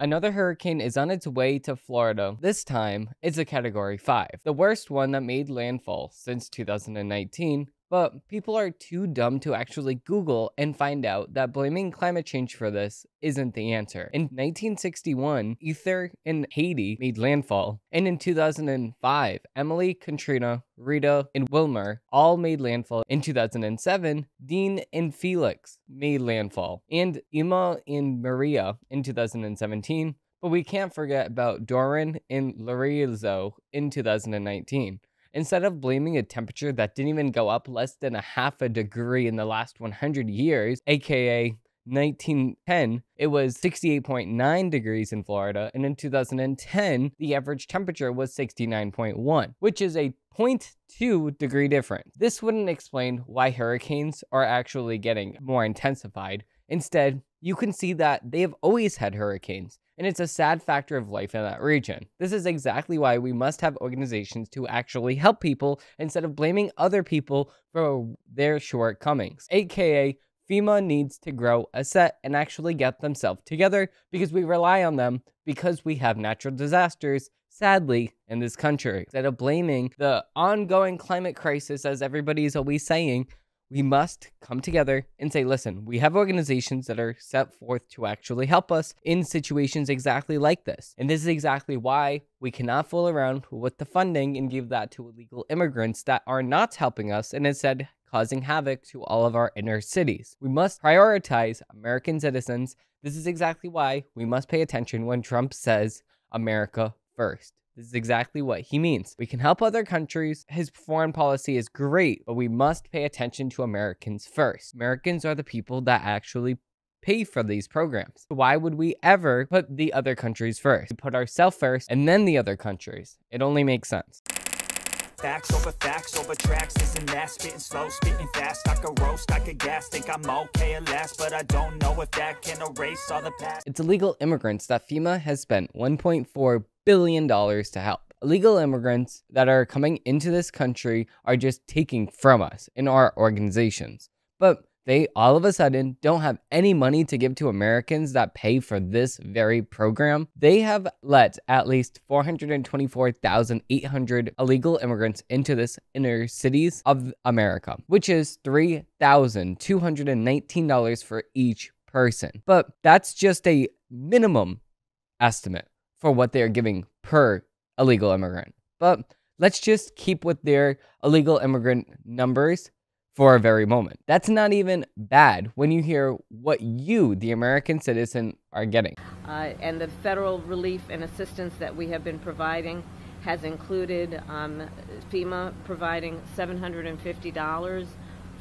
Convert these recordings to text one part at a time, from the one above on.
Another hurricane is on its way to Florida. This time, it's a Category 5, the worst one that made landfall since 2019. But people are too dumb to actually Google and find out that blaming climate change for this isn't the answer. In 1961, Esther and Hattie made landfall. And in 2005, Emily, Katrina, Rita, and Wilma all made landfall. In 2007, Dean and Felix made landfall. And Irma and Maria in 2017. But we can't forget about Dorian and Lorezo in 2019. Instead of blaming a temperature that didn't even go up less than a half a degree in the last 100 years, aka 1910, it was 68.9 degrees in Florida, and in 2010, the average temperature was 69.1, which is a 0.2 degree difference. This wouldn't explain why hurricanes are actually getting more intensified. Instead, you can see that they have always had hurricanes, and it's a sad factor of life in that region. This is exactly why we must have organizations to actually help people instead of blaming other people for their shortcomings. AKA, FEMA needs to grow a set and actually get themselves together because we rely on them because we have natural disasters, sadly, in this country. Instead of blaming the ongoing climate crisis, as everybody's always saying, we must come together and say, listen, we have organizations that are set forth to actually help us in situations exactly like this. And this is exactly why we cannot fool around with the funding and give that to illegal immigrants that are not helping us and instead causing havoc to all of our inner cities. We must prioritize American citizens. This is exactly why we must pay attention when Trump says America first. This is exactly what he means. We can help other countries. His foreign policy is great, but we must pay attention to Americans first. Americans are the people that actually pay for these programs. Why would we ever put the other countries first? We put ourselves first and then the other countries. It only makes sense. Facts over tracks, isn't that spitting slow, spitting fast, I could roast, I could gas, think I'm okay at last, but I don't know if that can erase all the past. It's illegal immigrants that FEMA has spent $1.4 billion to help. Illegal immigrants that are coming into this country are just taking from us in our organizations. But they all of a sudden don't have any money to give to Americans that pay for this very program. They have let at least 424,800 illegal immigrants into this inner cities of America, which is $3,219 for each person. But that's just a minimum estimate for what they're giving per illegal immigrant. But let's just keep with their illegal immigrant numbers for a very moment. That's not even bad when you hear what you, the American citizen, are getting. And the federal relief and assistance that we have been providing has included FEMA providing $750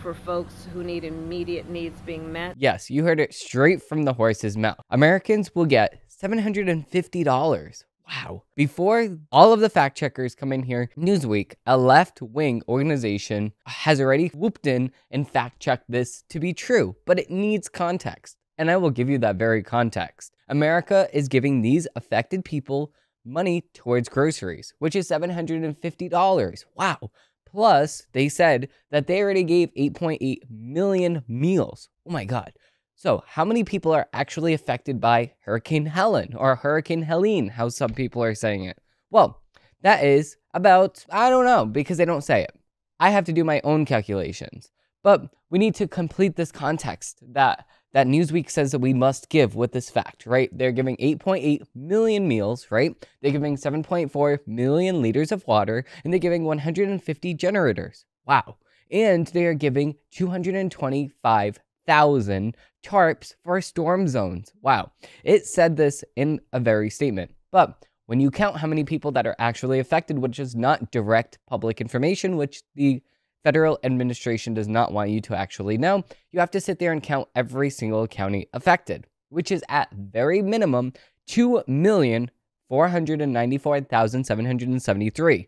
for folks who need immediate needs being met. Yes, you heard it straight from the horse's mouth. Americans will get $750. Wow. Before all of the fact checkers come in here, Newsweek, a left-wing organization, has already whooped in and fact-checked this to be true, but it needs context. And I will give you that very context. America is giving these affected people money towards groceries, which is $750. Wow. Plus, they said that they already gave 8.8 million meals. Oh my God. So how many people are actually affected by Hurricane Helen or Hurricane Helene, how some people are saying it? Well, that is about, I don't know, because they don't say it. I have to do my own calculations. But we need to complete this context that Newsweek says that we must give with this fact, right? They're giving 8.8 million meals, right? They're giving 7.4 million liters of water, and they're giving 150 generators. Wow. And they are giving 225,000 tarps for storm zones. Wow. It said this in a very statement. But when you count how many people that are actually affected, which is not direct public information, which the federal administration does not want you to actually know, you have to sit there and count every single county affected, which is at very minimum 2,494,773,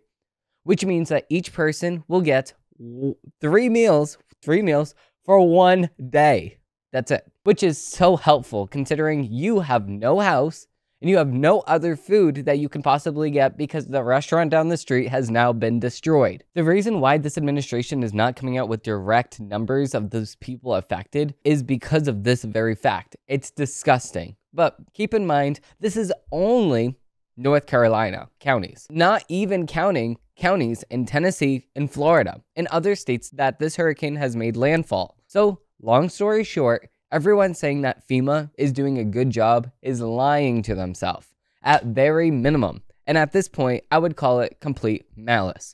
which means that each person will get three meals for 1 day. That's it, which is so helpful considering you have no house and you have no other food that you can possibly get because the restaurant down the street has now been destroyed. The reason why this administration is not coming out with direct numbers of those people affected is because of this very fact. It's disgusting. But keep in mind, this is only North Carolina counties, not even counting counties in Tennessee and Florida and other states that this hurricane has made landfall. So, long story short, everyone saying that FEMA is doing a good job is lying to themselves, at very minimum. And at this point, I would call it complete malice.